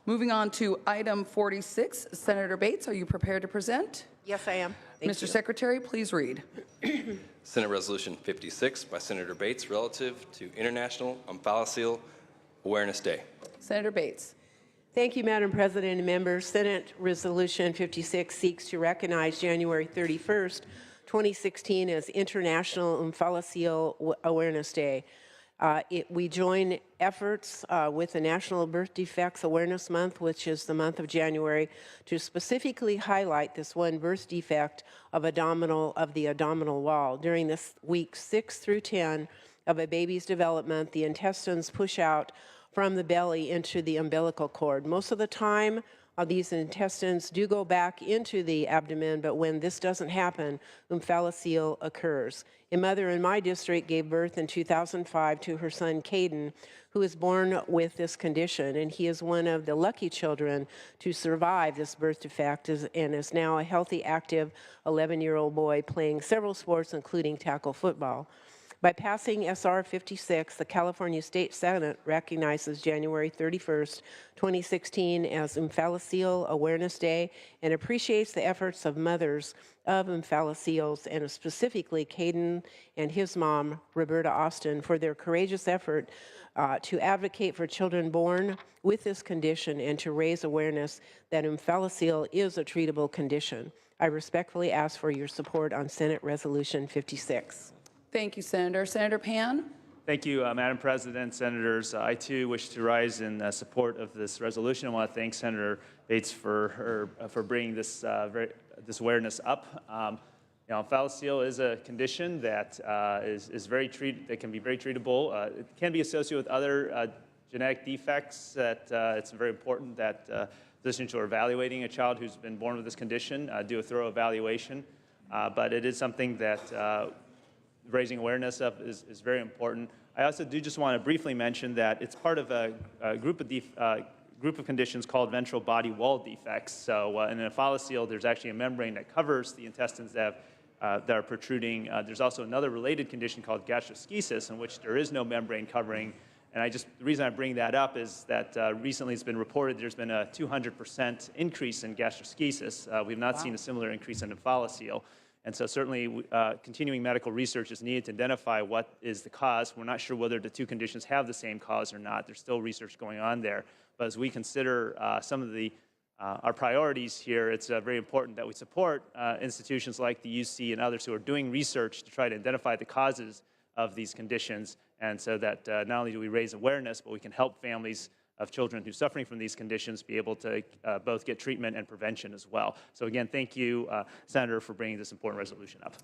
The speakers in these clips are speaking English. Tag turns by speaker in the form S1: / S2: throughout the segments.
S1: Moving on to item 46, Senator Bates, are you prepared to present?
S2: Yes, I am. Thank
S1: Mr.
S2: you.
S1: Secretary, please read.
S3: Senate Resolution 56 by Senator Bates relative to International Omphalocele Awareness Day.
S1: Senator Bates.
S2: Thank you, Madam President and members. Senate Resolution 56 seeks to recognize January 31st, 2016 as International Omphalocele Awareness Day. We join efforts with the National Birth Defects Awareness Month, which is the month of January, to specifically highlight this one birth defect of the abdominal wall. During this week 6 through 10 of a baby's development, the intestines push out from the belly into the umbilical cord. Most of the time, these intestines do go back into the abdomen, but when this doesn't happen, omphalocele occurs. A mother in my district gave birth in 2005 to her son, Caden, who was born with this condition, and he is one of the lucky children to survive this birth defect and is now a healthy, active 11-year-old boy playing several sports, including tackle football. By passing SR 56, the California State Senate recognizes January 31st, 2016 as Omphalocele Awareness Day and appreciates the efforts of mothers of omphaloceles, and specifically Caden and his mom, Roberta Austin, for their courageous effort to advocate for children born with this condition and to raise awareness that omphalocele is a treatable condition. I respectfully ask for your support on Senate Resolution 56.
S1: Thank you, Senator. Senator Pan?
S4: Thank you, Madam President, Senators. I, too, wish to rise in support of this resolution. I want to thank Senator Bates for bringing this awareness up. Omphalocele is a condition that that can be very treatable. It can be associated with other genetic defects. That it's very important that physicians who are evaluating a child who's been born with this condition do a thorough evaluation. But it is something that raising awareness of is very important. I also do just want to briefly mention that it's part of a group of conditions called ventral body wall defects. So in an omphalocele, there's actually a membrane that covers the intestines that are protruding. There's also another related condition called gastroschisis, in which there is no membrane covering. And the reason I bring that up is that recently it's been reported there's been a 200% increase in gastroschisis. We've not seen a similar increase in omphalocele. And so certainly continuing medical research is needed to identify what is the cause. We're not sure whether the two conditions have the same cause or not. There's still research going on there. But as we consider some of our priorities here, it's very important that we support institutions like the UC and others who are doing research to try to identify the causes of these conditions. And so that not only do we raise awareness, but we can help families of children who are suffering from these conditions be able to both get treatment and prevention as well. So again, thank you, Senator, for bringing this important resolution up.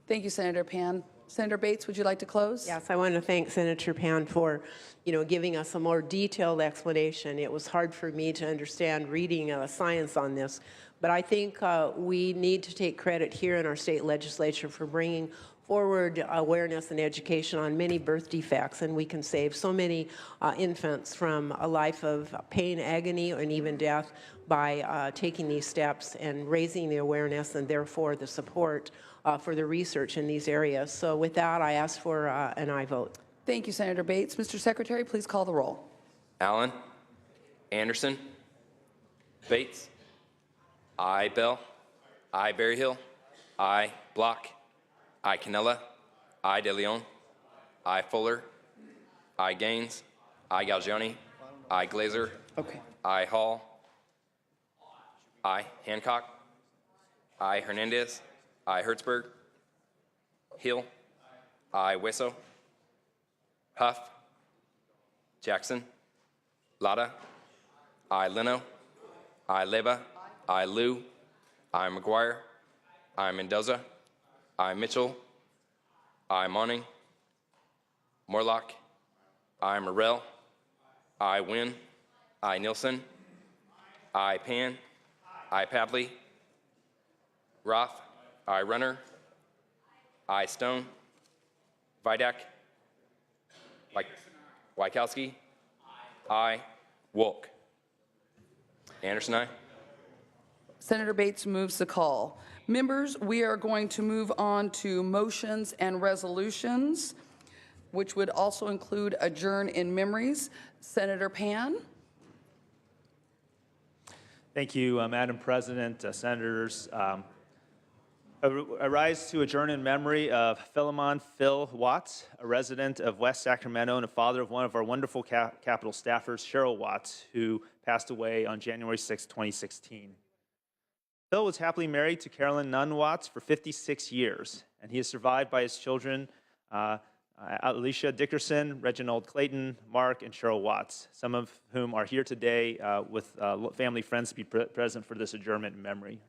S1: Thank you, Senator Pan. Senator Bates, would you like to close?
S2: Yes, I want to thank Senator Pan for, giving us a more detailed explanation. It was hard for me to understand reading science on this, but I think we need to take credit here in our state legislature for bringing forward awareness and education on many birth defects, and we can save so many infants from a life of pain, agony, and even death by taking these steps and raising the awareness and therefore the support for the research in these areas. So with that, I ask for an aye vote.
S1: Thank you, Senator Bates. Mr. Secretary, please call the roll.
S3: Allen, Anderson, Bates, aye Bell, aye Berryhill, aye Block, aye Canella, aye De Leon, aye Fuller, aye Gaines, aye Galgioni, aye Glazer, aye Hall, aye Hancock, aye Hernandez, aye Hertzberg, Hill, aye Wesso, Huff, Jackson, Lada, aye Leno, aye Leva, aye Liu, aye McGuire, aye Mendoza, aye Mitchell, aye Monning, Morlock, aye Morrell, aye Wynn, aye Nielsen, aye Pan, aye Pavley, Roth, aye Runner, aye Stone, Vidak, Wykowski, aye Wolk. Anderson, aye.
S1: Senator Bates moves the call. Members, we are going to move on to motions and resolutions, which would also include adjourn in memories. Senator Pan?
S4: Thank you, Madam President, Senators. I rise to adjourn in memory of Philemon Phil Watts, a resident of West Sacramento and a father of one of our wonderful Capitol staffers, Cheryl Watts, who passed away on January 6, 2016. Phil was happily married to Carolyn Nunn Watts for 56 years, and he is survived by his children, Alicia Dickerson, Reginald Clayton, Mark, and Cheryl Watts, some of whom are here today with family friends to be present for this adjournment in memory.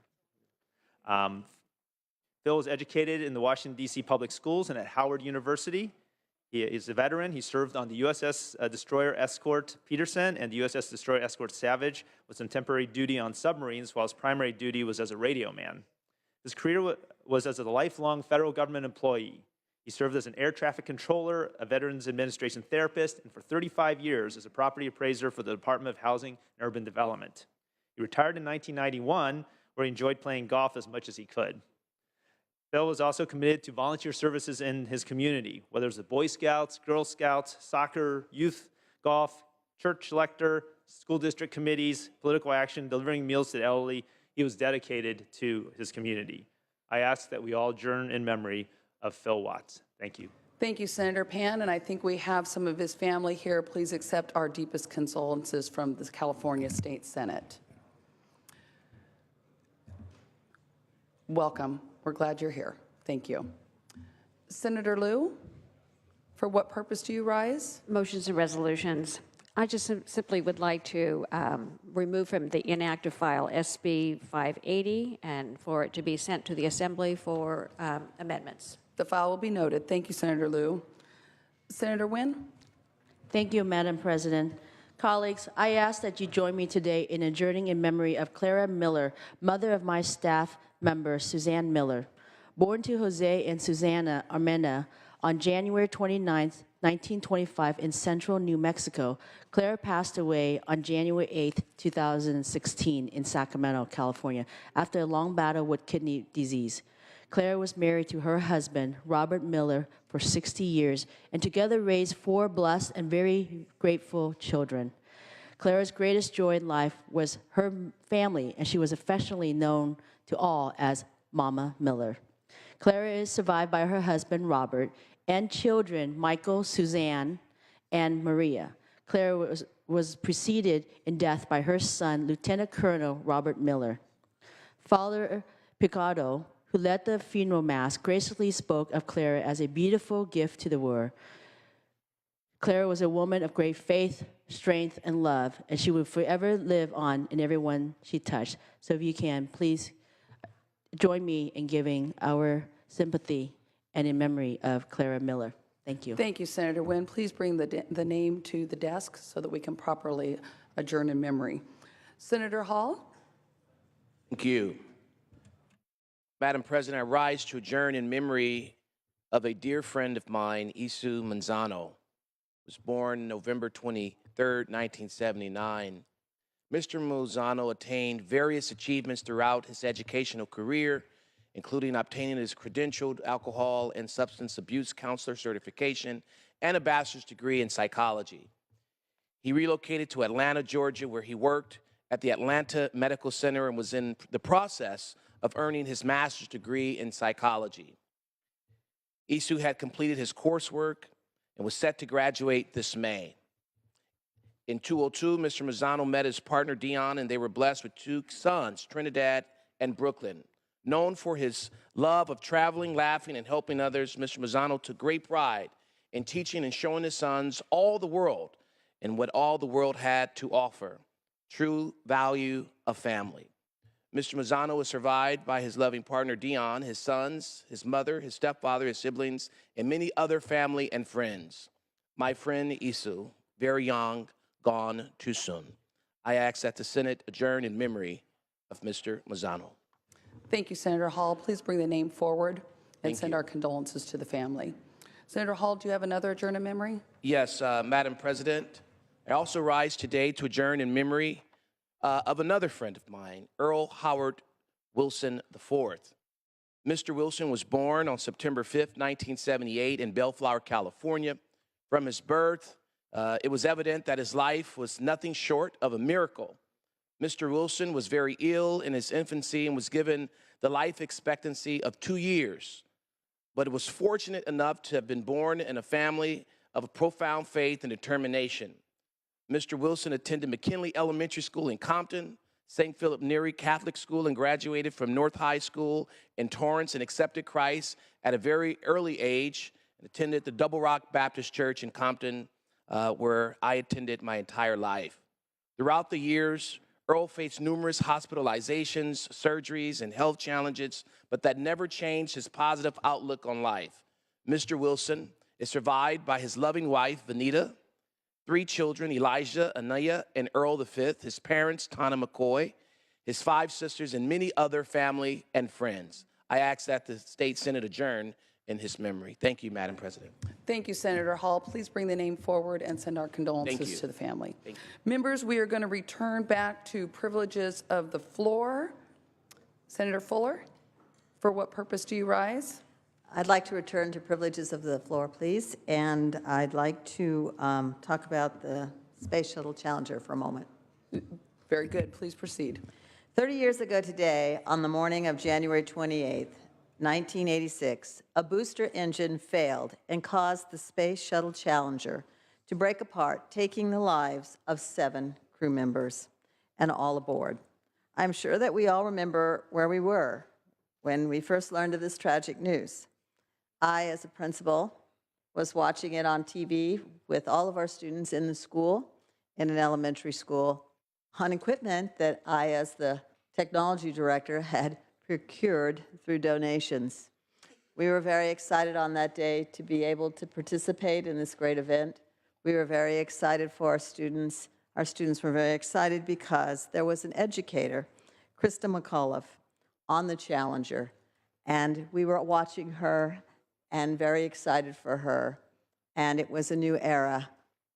S4: Phil was educated in the Washington, D.C. public schools and at Howard University. He is a veteran. He served on the USS Destroyer Escort Peterson and the USS Destroyer Escort Savage with some temporary duty on submarines, while his primary duty was as a radio man. His career was as a lifelong federal government employee. He served as an air traffic controller, a Veterans Administration therapist, and for 35 years as a property appraiser for the Department of Housing and Urban Development. He retired in 1991, where he enjoyed playing golf as much as he could. Phil was also committed to volunteer services in his community, whether it was the Boy Scouts, Girl Scouts, soccer, youth, golf, church lector, school district committees, political action, delivering meals to the elderly. He was dedicated to his community. I ask that we all adjourn in memory of Phil Watts. Thank you.
S1: Thank you, Senator Pan, and I think we have some of his family here. Please accept our deepest condolences from the California State Senate. Welcome. We're glad you're here. Thank you. Senator Liu, for what purpose do you rise?
S5: Motions and resolutions. I just simply would like to remove from the inactive file SB 580 and for it to be sent to the Assembly for amendments.
S1: The file will be noted. Thank you, Senator Liu. Senator Nguyen?
S6: Thank you, Madam President. Colleagues, I ask that you join me today in adjourning in memory of Clara Miller, mother of my staff member, Suzanne Miller. Born to Jose and Susanna Armena on January 29, 1925 in central New Mexico, Clara passed away on January 8, 2016 in Sacramento, California, after a long battle with kidney disease. Clara was married to her husband, Robert Miller, for 60 years, and together raised 4 blessed and very grateful children. Clara's greatest joy in life was her family, and she was affectionately known to all as Mama Miller. Clara is survived by her husband, Robert, and children, Michael, Suzanne, and Maria. Clara was preceded in death by her son, Lieutenant Colonel Robert Miller. Father Picado, who led the funeral mass, graciously spoke of Clara as a beautiful gift to the world. Clara was a woman of great faith, strength, and love, and she would forever live on in everyone she touched. So if you can, please join me in giving our sympathy and in memory of Clara Miller. Thank you.
S1: Thank you, Senator Nguyen. Please bring the name to the desk so that we can properly adjourn in memory. Senator Hall?
S7: Thank you. Madam President, I rise to adjourn in memory of a dear friend of mine, Isu Manzano, who was born November 23, 1979. Mr. Manzano attained various achievements throughout his educational career, including obtaining his credentialed alcohol and substance abuse counselor certification and a bachelor's degree in psychology. He relocated to Atlanta, Georgia, where he worked at the Atlanta Medical Center and was in the process of earning his master's degree in psychology. Isu had completed his coursework and was set to graduate this May. In 2002, Mr. Manzano met his partner, Dion, and they were blessed with 2 sons, Trinidad and Brooklyn. Known for his love of traveling, laughing, and helping others, Mr. Manzano took great pride in teaching and showing his sons all the world and what all the world had to offer, true value of family. Mr. Manzano was survived by his loving partner, Dion, his sons, his mother, his stepfather, his siblings, and many other family and friends. My friend Isu, very young, gone too soon. I ask that the Senate adjourn in memory of Mr. Manzano.
S1: Thank you, Senator Hall. Please bring the name forward and
S7: Thank
S1: send
S7: you.
S1: our condolences to the family. Senator Hall, do you have another adjourn in memory?
S7: Yes, Madam President, I also rise today to adjourn in memory of another friend of mine, Earl Howard Wilson IV. Mr. Wilson was born on September 5th, 1978 in Bellflower, California. From his birth, it was evident that his life was nothing short of a miracle. Mr. Wilson was very ill in his infancy and was given the life expectancy of 2 years, but was fortunate enough to have been born in a family of a profound faith and determination. Mr. Wilson attended McKinley Elementary School in Compton, St. Philip Neri Catholic School, and graduated from North High School in Torrance and accepted Christ at a very early age and attended the Double Rock Baptist Church in Compton, where I attended my entire life. Throughout the years, Earl faced numerous hospitalizations, surgeries, and health challenges, but that never changed his positive outlook on life. Mr. Wilson is survived by his loving wife, Vanita, 3 children, Elijah, Anaya, and Earl V, his parents, Tana McCoy, his 5 sisters, and many other family and friends. I ask that the State Senate adjourn in his memory. Thank you, Madam President.
S1: Thank you, Senator Hall. Please bring the name forward and send our condolences to the family. Members, we are going to return back to privileges of the floor. Senator Fuller, for what purpose do you rise?
S8: I'd like to return to privileges of the floor, please, and I'd like to talk about the Space Shuttle Challenger for a moment.
S1: Very good. Please proceed.
S8: 30 years ago today, on the morning of January 28th, 1986, a booster engine failed and caused the Space Shuttle Challenger to break apart, taking the lives of 7 crew members and all aboard. I'm sure that we all remember where we were when we first learned of this tragic news. I, as a principal, was watching it on TV with all of our students in the school, in an elementary school, on equipment that I, as the technology director, had procured through donations. We were very excited on that day to be able to participate in this great event. We were very excited for our students. Our students were very excited because there was an educator, Krista McAuliffe, on the Challenger, and we were watching her and very excited for her. And it was a new era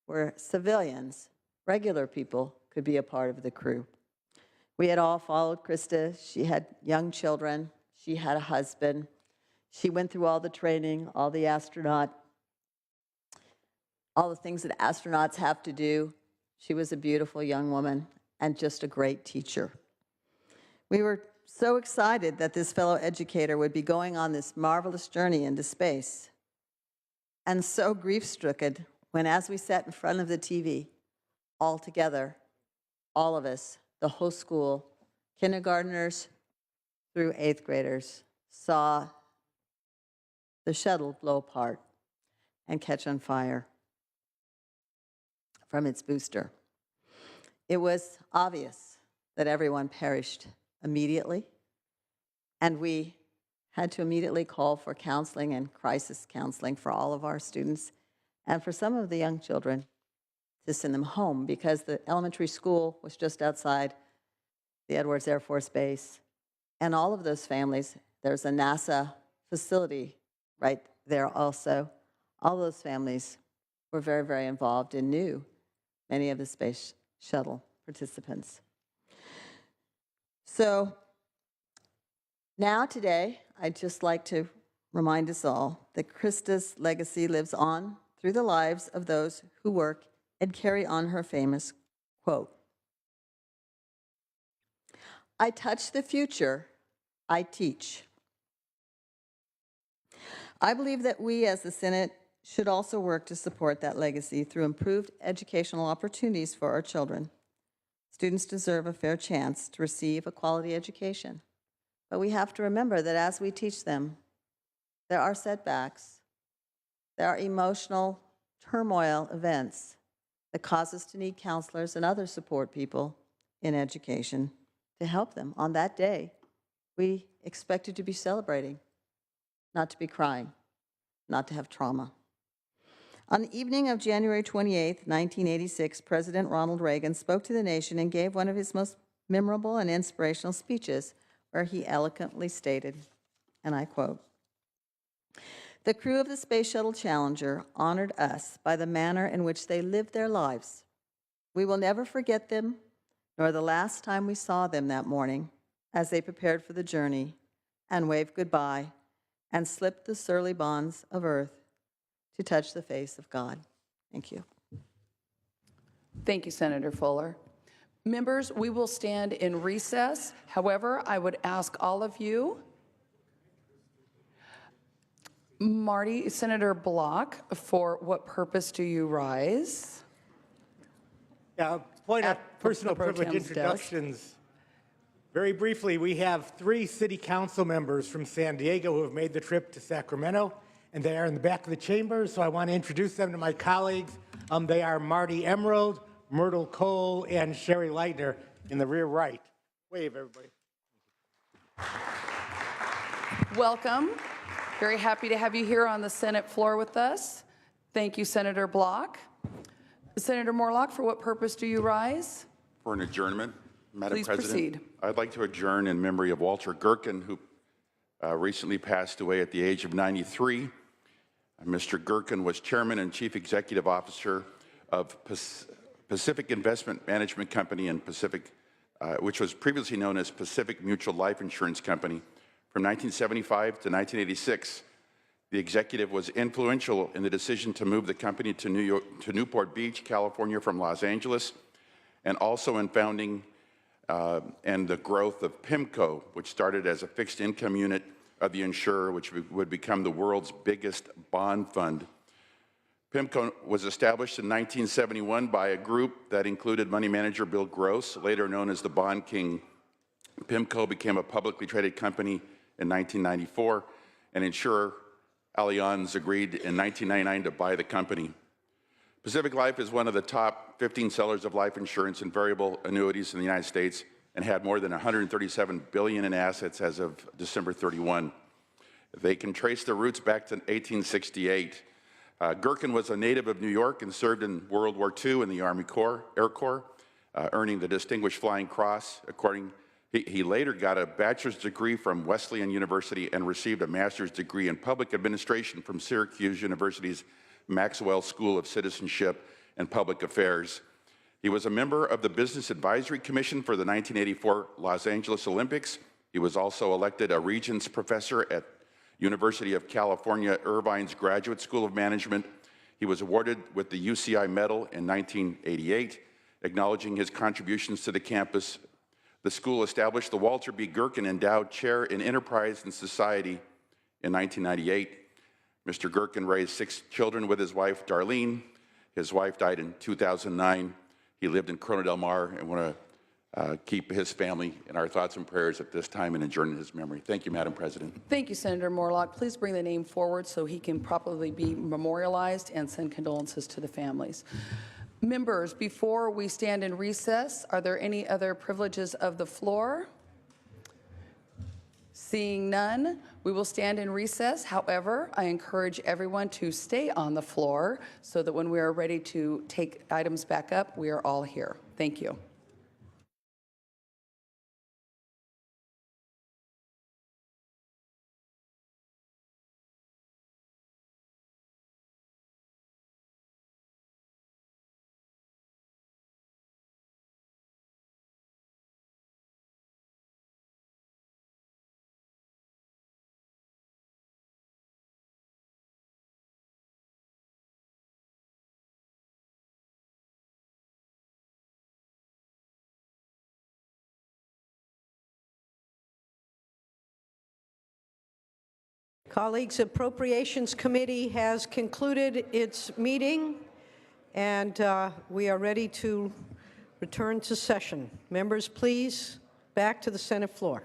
S8: where civilians, regular people, could be a part of the crew. We had all followed Krista. She had young children. She had a husband. She went through all the training, all the things that astronauts have to do. She was a beautiful young woman and just a great teacher. We were so excited that this fellow educator would be going on this marvelous journey into space, and so grief-stricken when, as we sat in front of the TV, all together, all of us, the whole school, kindergartners through 8th graders, saw the shuttle blow apart and catch on fire from its booster. It was obvious that everyone perished immediately, and we had to immediately call for counseling and crisis counseling for all of our students, and for some of the young children to send them home, because the elementary school was just outside the Edwards Air Force Base, and all of those families, there's a NASA facility right there also. All those families were very, very involved and knew many of the space shuttle participants. So now today, I'd just like to remind us all that Krista's legacy lives on through the lives of those who work and carry on her famous quote. I touch the future, I teach. I believe that we as the Senate should also work to support that legacy through improved educational opportunities for our children. Students deserve a fair chance to receive a quality education. But we have to remember that as we teach them, there are setbacks, there are emotional turmoil events that cause us to need counselors and other support people in education to help them. On that day, we expected to be celebrating, not to be crying, not to have trauma. On the evening of January 28, 1986, President Ronald Reagan spoke to the nation and gave one of his most memorable and inspirational speeches, where he eloquently stated, and I quote, "The crew of the Space Shuttle Challenger honored us by the manner in which they lived their lives. We will never forget them, nor the last time we saw them that morning as they prepared for the journey and waved goodbye and slipped the surly bonds of earth to touch the face of God." Thank you.
S1: Thank you, Senator Fuller. Members, we will stand in recess. However, I would ask all of you, Marty, Senator Block, for what purpose do you rise?
S9: Yeah, point of
S1: At
S9: personal
S1: the Pro
S9: privilege
S1: Tem's desk.
S9: introductions. Very briefly, we have 3 city council members from San Diego who have made the trip to Sacramento, and they are in the back of the chamber, so I want to introduce them to my colleagues. They are Marty Emerald, Myrtle Cole, and Sherry Leitner in the rear right. Wave, everybody.
S1: Welcome. Very happy to have you here on the Senate floor with us. Thank you, Senator Block. Senator Morlock, for what purpose do you rise?
S10: For an adjournment, Madam
S1: Please
S10: President.
S1: proceed.
S10: I'd like to adjourn in memory of Walter Gherkin, who recently passed away at the age of 93. Mr. Gherkin was Chairman and Chief Executive Officer of Pacific Investment Management Company and Pacific, which was previously known as Pacific Mutual Life Insurance Company, from 1975 to 1986. The executive was influential in the decision to move the company to Newport Beach, California, from Los Angeles, and also in founding and the growth of PIMCO, which started as a fixed income unit of the insurer, which would become the world's biggest bond fund. PIMCO was established in 1971 by a group that included money manager Bill Gross, later known as the Bond King. PIMCO became a publicly traded company in 1994, and insurer Allianz agreed in 1999 to buy the company. Pacific Life is one of the top 15 sellers of life insurance and variable annuities in the United States and had more than $137 billion in assets as of December 31. They can trace their roots back to 1868. Gherkin was a native of New York and served in World War II in the Army Air Corps, earning the Distinguished Flying Cross. He later got a bachelor's degree from Wesleyan University and received a master's degree in public administration from Syracuse University's Maxwell School of Citizenship and Public Affairs. He was a member of the Business Advisory Commission for the 1984 Los Angeles Olympics. He was also elected a Regents Professor at University of California, Irvine's Graduate School of Management. He was awarded with the UCI Medal in 1988, acknowledging his contributions to the campus. The school established the Walter B. Gherkin Endowed Chair in Enterprise and Society in 1998. Mr. Gherkin raised 6 children with his wife, Darlene. His wife died in 2009. He lived in Corona del Mar, and want to keep his family in our thoughts and prayers at this time and adjourn his memory. Thank you, Madam President.
S1: Thank you, Senator Morlock. Please bring the name forward so he can properly be memorialized and send condolences to the families. Members, before we stand in recess, are there any other privileges of the floor? Seeing none, we will stand in recess. However, I encourage everyone to stay on the floor so that when we are ready to take items back up, we are all here. Thank you.
S11: Colleagues, Appropriations Committee has concluded its meeting, and we are ready to return to session. Members, please, back to the Senate floor.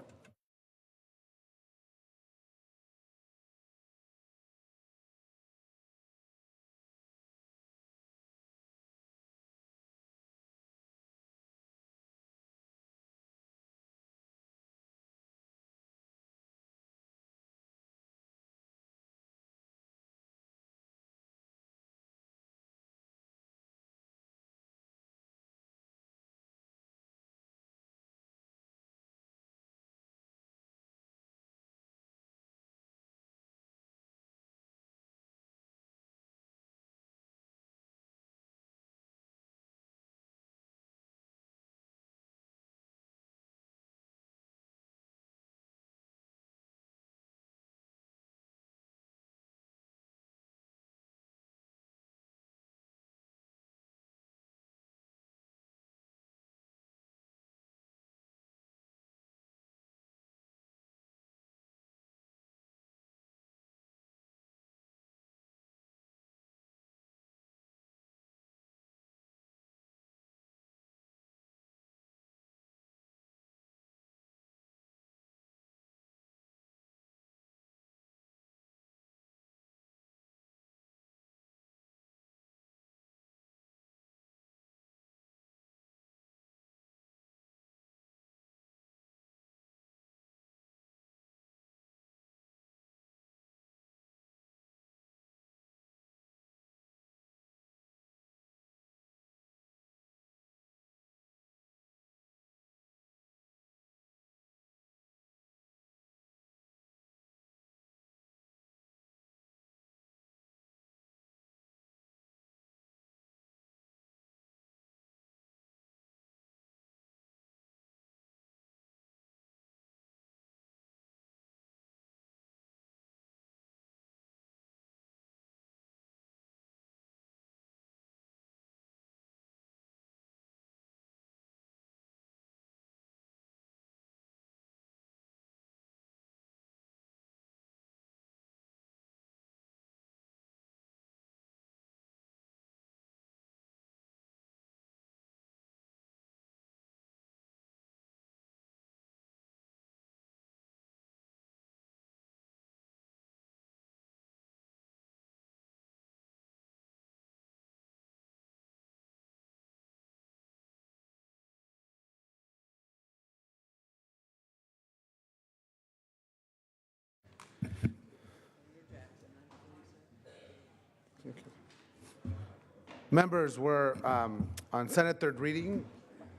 S12: Members, we're on Senate third reading,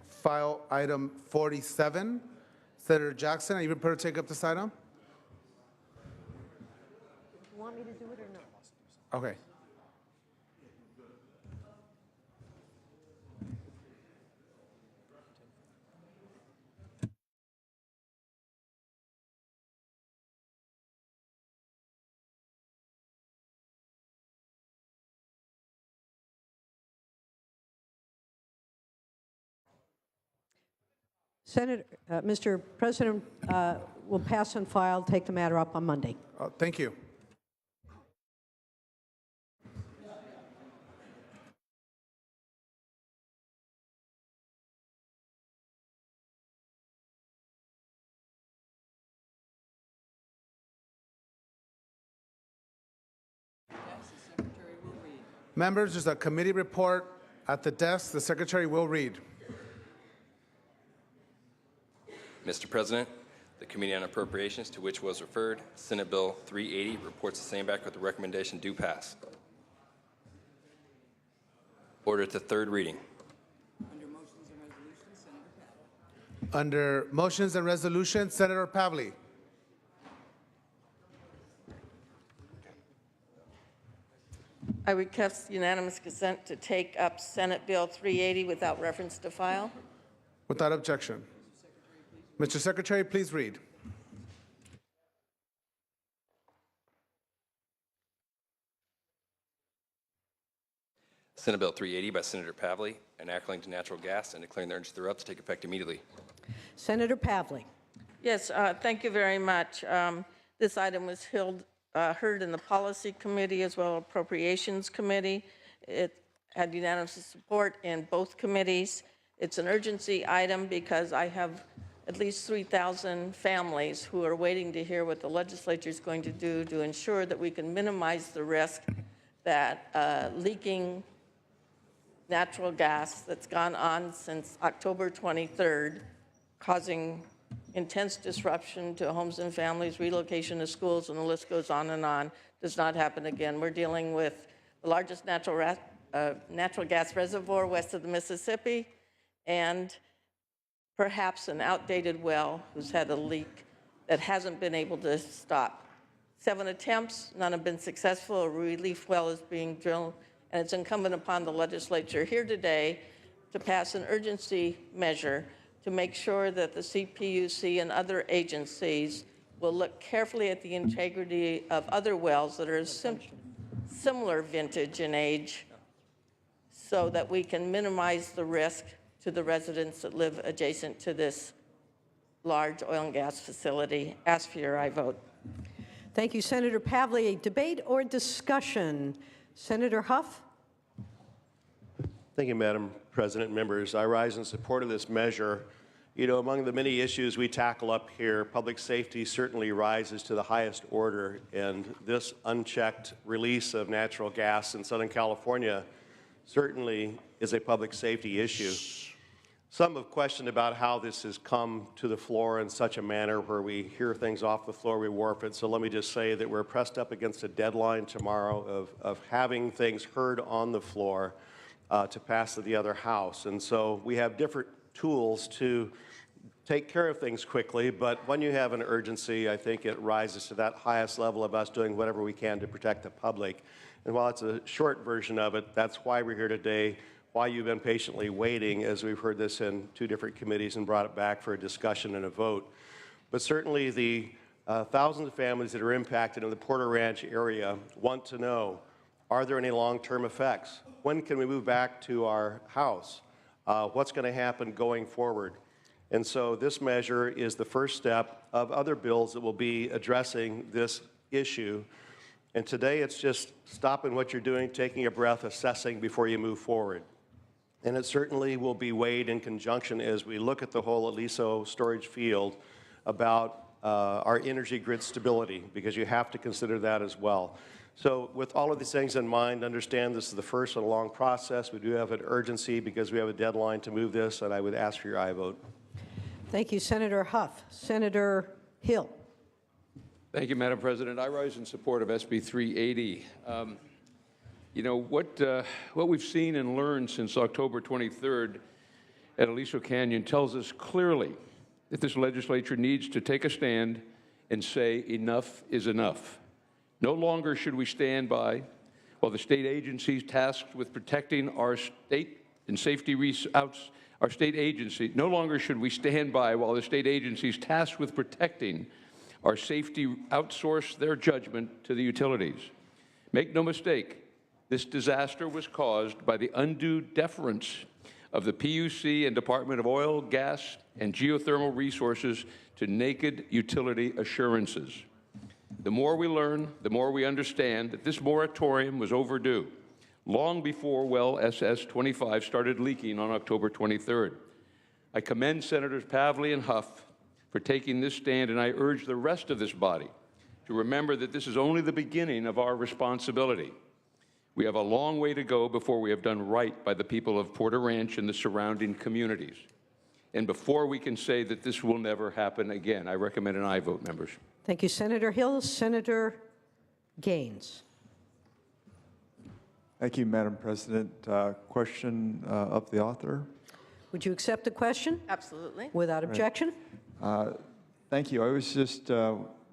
S12: file item 47. Senator Jackson, are you prepared to take up this item?
S11: You want me to do it or not?
S12: Okay.
S11: Senator, Mr. President, will pass and file, take the matter up on Monday.
S12: Thank you. Members, there's a committee report at the desk. The secretary will read.
S3: Mr. President, the Committee on Appropriations, to which was referred, Senate Bill 380, reports the same back with the recommendation do pass. Order to third reading.
S12: Under motions and resolutions, Senator Pavley.
S13: I request unanimous consent to take up Senate Bill 380 without reference to file.
S12: Without objection. Mr. Secretary, please read.
S3: Senate Bill 380 by Senator Pavley, enacting to natural gas and declaring the urgency thereof to take effect immediately.
S11: Senator Pavley.
S13: Yes, thank you very much. This item was heard in the Policy Committee as well as Appropriations Committee. It had unanimous support in both committees. It's an urgency item because I have at least 3,000 families who are waiting to hear what the legislature is going to do to ensure that we can minimize the risk that leaking natural gas that's gone on since October 23rd, causing intense disruption to homes and families, relocation to schools, and the list goes on, does not happen again. We're dealing with the largest natural gas reservoir west of the Mississippi, and perhaps an outdated well who's had a leak that hasn't been able to stop. 7 attempts, none have been successful. A relief well is being drilled, and it's incumbent upon the legislature here today to pass an urgency measure to make sure that the CPUC and other agencies will look carefully at the integrity of other wells that are similar vintage and age so that we can minimize the risk to the residents that live adjacent to this large oil and gas facility. Ask for your aye vote.
S11: Thank you, Senator Pavley. Debate or discussion? Senator Huff?
S14: Thank you, Madam President. Members, I rise in support of this measure. You know, among the many issues we tackle up here, public safety certainly rises to the highest order, and this unchecked release of natural gas in Southern California certainly is a public safety issue. Some have questioned about how this has come to the floor in such a manner where we hear things off the floor, we warp it. So let me just say that we're pressed up against a deadline tomorrow of having things heard on the floor to pass to the other house. And so we have different tools to take care of things quickly, but when you have an urgency, I think it rises to that highest level of us doing whatever we can to protect the public. And while it's a short version of it, that's why we're here today, why you've been patiently waiting as we've heard this in 2 different committees and brought it back for a discussion and a vote. But certainly the thousands of families that are impacted in the Porter Ranch area want to know, are there any long-term effects? When can we move back to our house? What's going to happen going forward? And so this measure is the first step of other bills that will be addressing this issue. And today it's just stopping what you're doing, taking a breath, assessing before you move forward. And it certainly will be weighed in conjunction as we look at the whole Aliso storage field about our energy grid stability, because you have to consider that as well. So with all of these things in mind, understand this is the first in a long process. We do have an urgency because we have a deadline to move this, and I would ask for your aye vote.
S11: Thank you, Senator Huff. Senator Hill.
S15: Thank you, Madam President. I rise in support of SB 380. You know, what we've seen and learned since October 23rd at Aliso Canyon tells us clearly that this legislature needs to take a stand and say enough is enough. No longer should we stand by while the state agencies tasked with protecting our state and safety our state agency. No longer should we stand by while the state agencies tasked with protecting our safety outsource their judgment to the utilities. Make no mistake, this disaster was caused by the undue deference of the PUC and Department of Oil, Gas, and Geothermal Resources to naked utility assurances. The more we learn, the more we understand that this moratorium was overdue, long before well SS-25 started leaking on October 23rd. I commend Senators Pavley and Huff for taking this stand, and I urge the rest of this body to remember that this is only the beginning of our responsibility. We have a long way to go before we have done right by the people of Porter Ranch and the surrounding communities, and before we can say that this will never happen again. I recommend an aye vote, members.
S11: Thank you, Senator Hill. Senator Gaines.
S16: Thank you, Madam President. Question of the author.
S11: Would you accept the question?
S13: Absolutely.
S11: Without objection?
S16: Thank you. I was just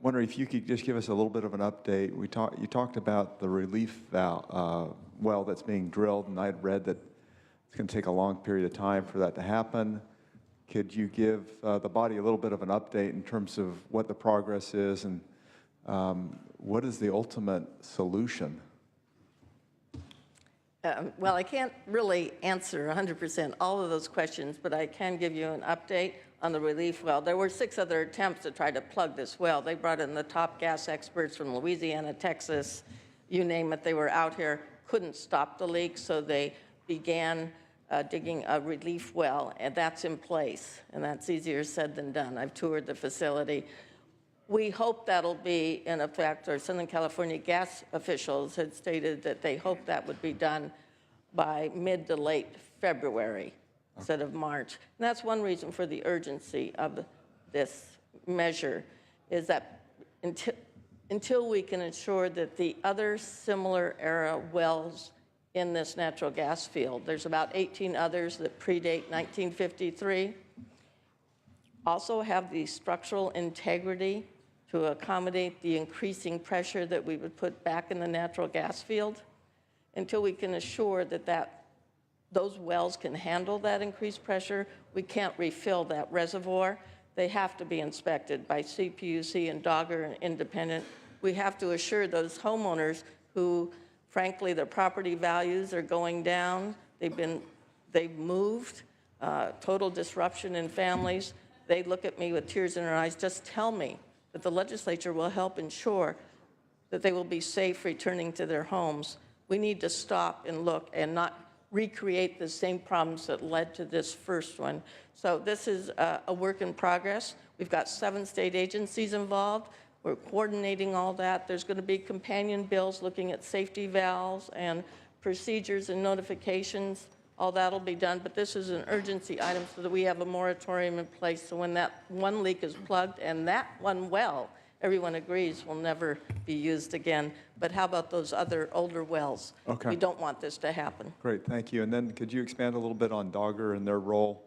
S16: wondering if you could just give us a little bit of an update. You talked about the relief well that's being drilled, and I had read that it's going to take a long period of time for that to happen. Could you give the body a little bit of an update in terms of what the progress is and what is the ultimate solution?
S13: Well, I can't really answer 100% all of those questions, but I can give you an update on the relief well. There were 6 other attempts to try to plug this well. They brought in the top gas experts from Louisiana, Texas, you name it. They were out here, couldn't stop the leak, so they began digging a relief well, and that's in place, and that's easier said than done. I've toured the facility. We hope that'll be in effect. Our Southern California gas officials had stated that they hope that would be done by mid to late February instead of March. And that's one reason for the urgency of this measure, is that until we can ensure that the other similar era wells in this natural gas field, there's about 18 others that predate 1953, also have the structural integrity to accommodate the increasing pressure that we would put back in the natural gas field. Until we can assure that those wells can handle that increased pressure, we can't refill that reservoir. They have to be inspected by CPUC and Dogger and independent. We have to assure those homeowners who, frankly, their property values are going down. They've moved, total disruption in families. They look at me with tears in their eyes. Just tell me that the legislature will help ensure that they will be safe returning to their homes. We need to stop and look and not recreate the same problems that led to this first one. So this is a work in progress. We've got 7 state agencies involved. We're coordinating all that. There's going to be companion bills looking at safety valves and procedures and notifications. All that'll be done, but this is an urgency item so that we have a moratorium in place so when that one leak is plugged and that one well, everyone agrees, will never be used again. But how about those other older wells?
S16: Okay.
S13: We don't want this to happen.
S16: Great, thank you. And then could you expand a little bit on Dogger and their role?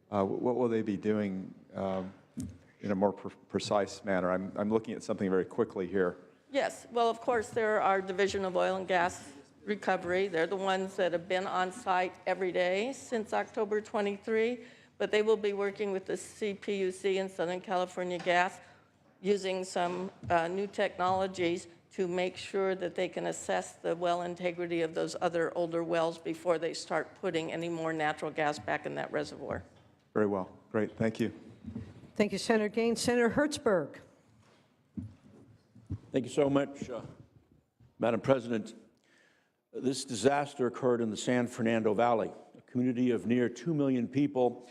S16: What will they be doing in a more precise manner? I'm looking at something very quickly here.
S13: Yes, well, of course, there are Division of Oil and Gas Recovery. They're the ones that have been on site every day since October 23, but they will be working with the CPUC and Southern California Gas using some new technologies to make sure that they can assess the well integrity of those other older wells before they start putting any more natural gas back in that reservoir.
S16: Very well. Great. Thank you.
S11: Thank you, Senator Gaines. Senator Hertzberg.
S17: Thank you so much, Madam President. This disaster occurred in the San Fernando Valley, a community of near 2 million people,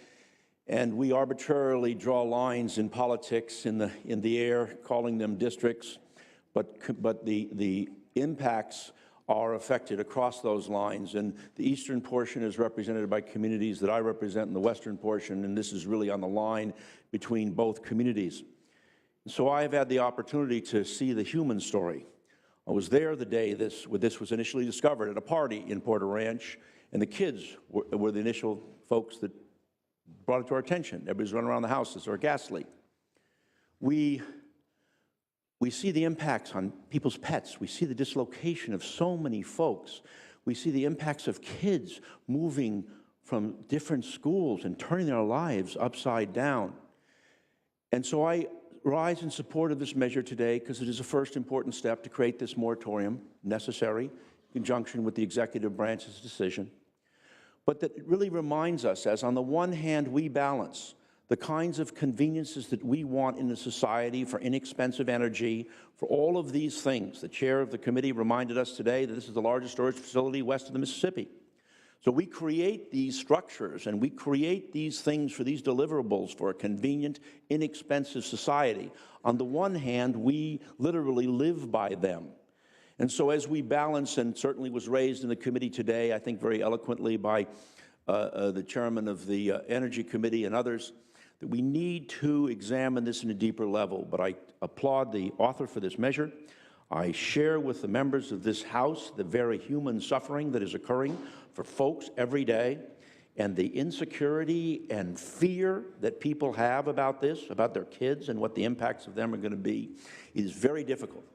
S17: and we arbitrarily draw lines in politics in the air, calling them districts, but the impacts are affected across those lines, and the eastern portion is represented by communities that I represent in the western portion, and this is really on the line between both communities. So I've had the opportunity to see the human story I was there the day this was initially discovered at a party in Porter Ranch, and the kids were the initial folks that brought it to our attention. Everybody's running around the house, is there a gas leak? We see the impacts on people's pets. We see the dislocation of so many folks. We see the impacts of kids moving from different schools and turning their lives upside down. And so I rise in support of this measure today because it is a first important step to create this moratorium necessary in conjunction with the executive branch's decision. But that it really reminds us, as on the one hand we balance the kinds of conveniences that we want in a society for inexpensive energy, for all of these things. The chair of the committee reminded us today that this is the largest storage facility west of the Mississippi. So we create these structures and we create these things for these deliverables for a convenient, inexpensive society. On the one hand, we literally live by them. And so as we balance, and certainly was raised in the committee today, I think very eloquently by the chairman of the Energy Committee and others, that we need to examine this in a deeper level. But I applaud the author for this measure. I share with the members of this House the very human suffering that is occurring for folks every day, and the insecurity and fear that people have about this, about their kids and what the impacts of them are going to be, is very difficult.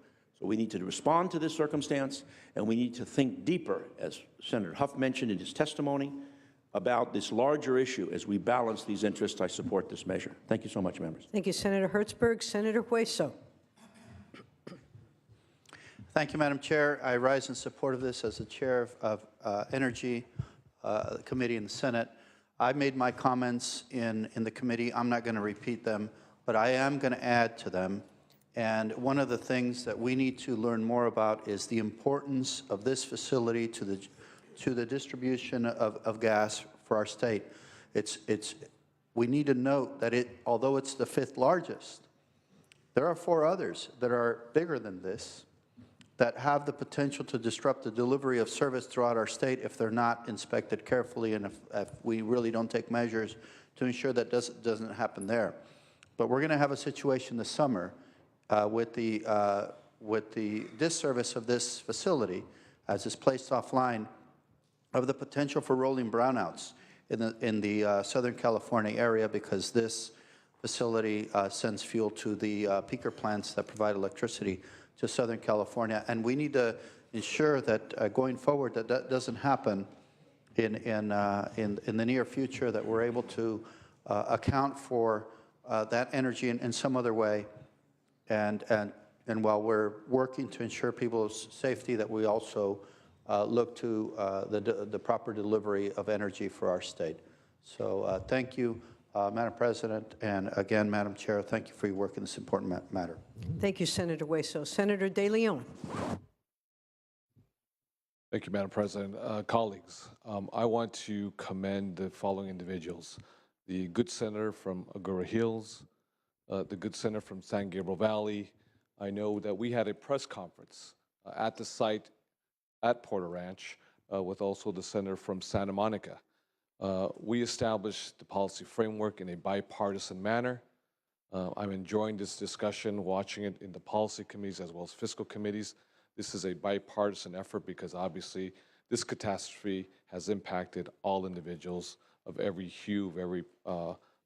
S17: So we need to respond to this circumstance, and we need to think deeper, as Senator Huff mentioned in his testimony, about this larger issue as we balance these interests. I support this measure. Thank you so much, members.
S11: Thank you, Senator Hertzberg. Senator Hueso.
S18: Thank you, Madam Chair. I rise in support of this as the chair of Energy Committee in the Senate. I made my comments in the committee. I'm not going to repeat them, but I am going to add to them. And one of the things that we need to learn more about is the importance of this facility to the distribution of gas for our state. We need to note that although it's the 5th largest, there are 4 others that are bigger than this, that have the potential to disrupt the delivery of service throughout our state if they're not inspected carefully and if we really don't take measures to ensure that doesn't happen there. But we're going to have a situation this summer with the disservice of this facility as it's placed offline of the potential for rolling brownouts in the Southern California area because this facility sends fuel to the peaker plants that provide electricity to Southern California, and we need to ensure that going forward that doesn't happen in the near future, that we're able to account for that energy in some other way, and while we're working to ensure people's safety, that we also look to the proper delivery of energy for our state. So thank you, Madam President, and again, Madam Chair, thank you for your work in this important matter.
S11: Thank you, Senator Hueso. Senator De Leon.
S19: Thank you, Madam President. Colleagues, I want to commend the following individuals: the good senator from Agoura Hills, the good senator from San Gabriel Valley. I know that we had a press conference at the site at Porter Ranch with also the senator from Santa Monica. We established the policy framework in a bipartisan manner. I'm enjoying this discussion, watching it in the policy committees as well as fiscal committees. This is a bipartisan effort because obviously this catastrophe has impacted all individuals of every hue, of every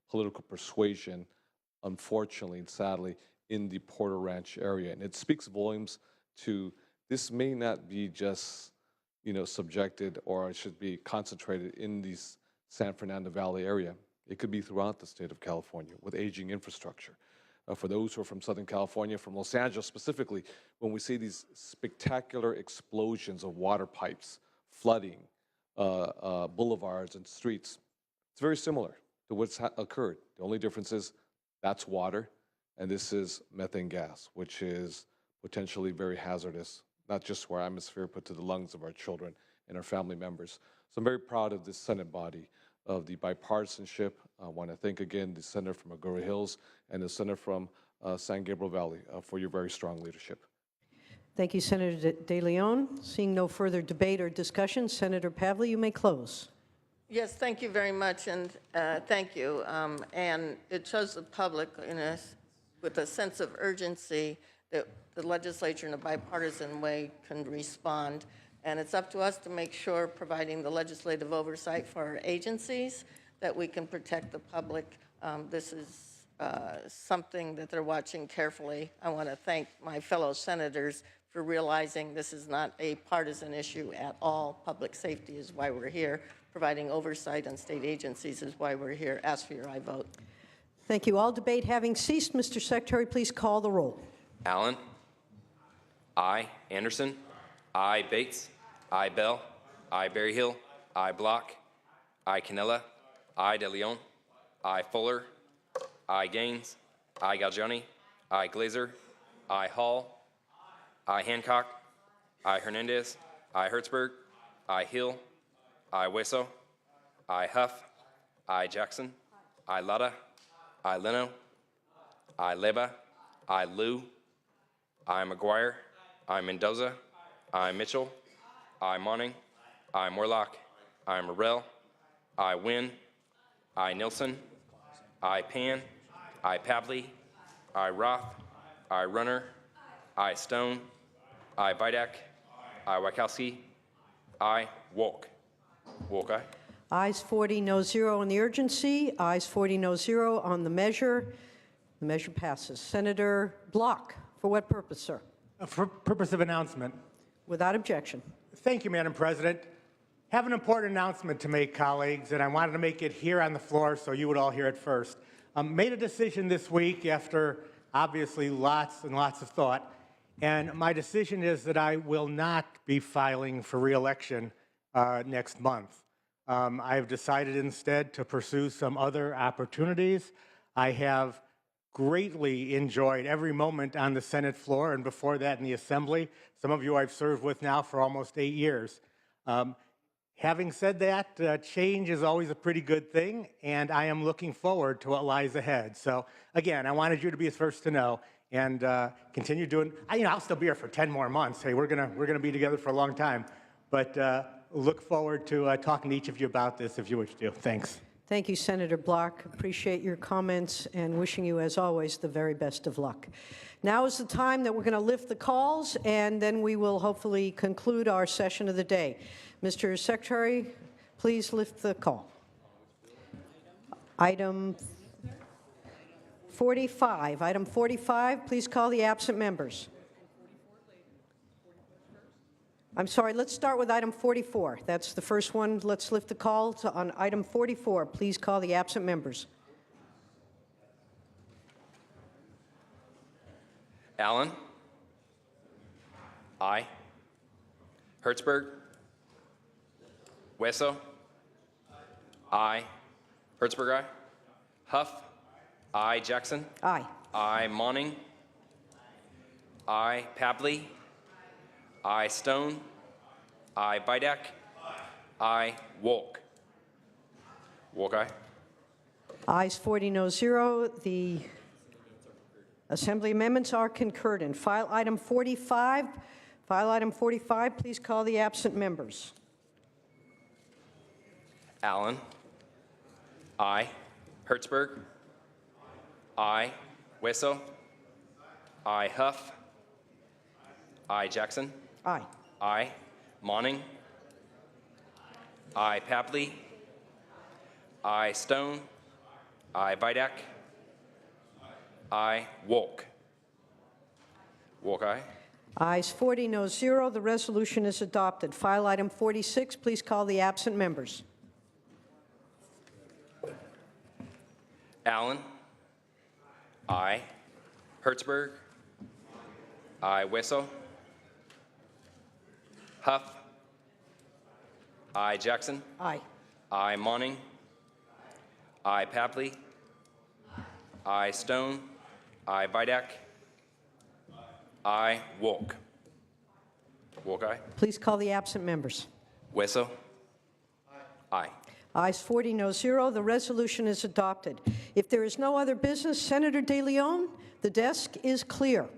S19: political persuasion, unfortunately and sadly, in the Porter Ranch area. And it speaks volumes to this may not be just, subjected, or it should be concentrated in these San Fernando Valley area. It could be throughout the state of California with aging infrastructure. For those who are from Southern California, from Los Angeles specifically, when we see these spectacular explosions of water pipes, flooding, boulevards and streets, it's very similar to what's occurred. The only difference is that's water, and this is methane gas, which is potentially very hazardous, not just to our atmosphere, but to the lungs of our children and our family members. So I'm very proud of this Senate body, of the bipartisanship. I want to thank again the senator from Agoura Hills and the senator from San Gabriel Valley for your very strong leadership.
S11: Thank you, Senator De Leon. Seeing no further debate or discussion, Senator Pavley, you may close.
S13: Yes, thank you very much, and thank you. And it shows the public with a sense of urgency that the legislature in a bipartisan way can respond. And it's up to us to make sure, providing the legislative oversight for our agencies, that we can protect the public. This is something that they're watching carefully. I want to thank my fellow senators for realizing this is not a partisan issue at all. Public safety is why we're here. Providing oversight on state agencies is why we're here. Ask for your aye vote.
S11: Thank you. All debate having ceased, Mr. Secretary, please call the roll.
S3: Allen. Aye. Anderson. Aye. Bates. Aye. Bell. Aye. Berryhill. Aye. Block. Aye. Canella. Aye. De Leon. Aye. Fuller. Aye. Gaines. Aye. Galgiani. Aye. Glazer. Aye. Hall. Aye. Hancock. Aye. Hernandez. Aye. Hertzberg. Aye. Hill. Aye. Hueso. Aye. Huff. Aye. Jackson. Aye. Lada. Aye. Leno. Aye. Leba. Aye. Liu. Aye. McGuire. Aye. Mendoza. Aye. Mitchell. Aye. Monning. Aye. Morlock. Aye. Morrell. Aye. Wynn. Aye. Nilsson. Aye. Pan. Aye. Pavley. Aye. Roth. Aye. Runner. Aye. Stone. Aye. Vidak. Aye. Wachowski. Aye. Wolk. Wolk, aye.
S11: Ayes 40, no 0 on the urgency. Ayes 40, no 0 on the measure. The measure passes. Senator Block, for what purpose, sir?
S9: For purpose of announcement.
S11: Without objection.
S9: Thank you, Madam President. Have an important announcement to make, colleagues, and I wanted to make it here on the floor so you would all hear it first. Made a decision this week after obviously lots and lots of thought, and my decision is that I will not be filing for re-election next month. I have decided instead to pursue some other opportunities. I have greatly enjoyed every moment on the Senate floor and before that in the Assembly. Some of you I've served with now for almost 8 years. Having said that, change is always a pretty good thing, and I am looking forward to what lies ahead. So again, I wanted you to be the first to know and continue doing. I'll still be here for 10 more months. Hey, we're gonna be together for a long time, but look forward to talking to each of you about this if you wish to. Thanks.
S11: Thank you, Senator Block. Appreciate your comments and wishing you, as always, the very best of luck. Now is the time that we're going to lift the calls, and then we will hopefully conclude our session of the day. Mr. Secretary, please lift the call. Item 45. Item 45, please call the absent members. I'm sorry, let's start with item 44. That's the first one. Let's lift the call on item 44. Please call the absent members.
S3: Allen. Aye. Hertzberg. Hueso. Aye. Hertzberg, aye. Huff. Aye. Jackson.
S11: Aye.
S3: Aye. Monning. Aye. Pavley. Aye. Stone. Aye. Vidak. Aye. Wolk. Wolk, aye.
S11: Ayes 40, no 0. The Assembly amendments are concurred in. File item 45. File item 45, please call the absent members.
S3: Allen. Aye. Hertzberg. Aye. Hueso. Aye. Huff. Aye. Jackson.
S11: Aye.
S3: Aye. Monning. Aye. Pavley. Aye. Stone. Aye. Vidak. Aye. Wolk. Wolk, aye.
S11: Ayes 40, no 0. The resolution is adopted. File item 46, please call the absent members.
S3: Allen. Aye. Hertzberg. Aye. Hueso. Huff. Aye. Jackson.
S11: Aye.
S3: Aye. Monning. Aye. Pavley. Aye. Stone. Aye. Vidak. Aye. Wolk. Wolk, aye.
S11: Please call the absent members.
S3: Hueso. Aye.
S11: Ayes 40, no 0. The resolution is adopted. If there is no other business, Senator De Leon, the desk is clear.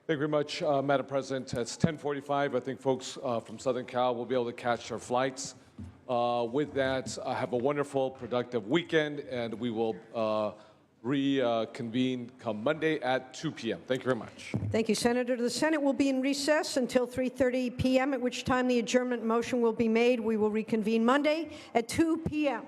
S19: Thank you very much, Madam President. It's 10:45. I think folks from Southern Cal will be able to catch their flights. With that, have a wonderful, productive weekend, and we will reconvene come Monday at 2 p.m. Thank you very much.
S11: Thank you, Senator. The Senate will be in recess until 3:30 p.m., at which time the adjournment motion will be made. We will reconvene Monday at 2 p.m.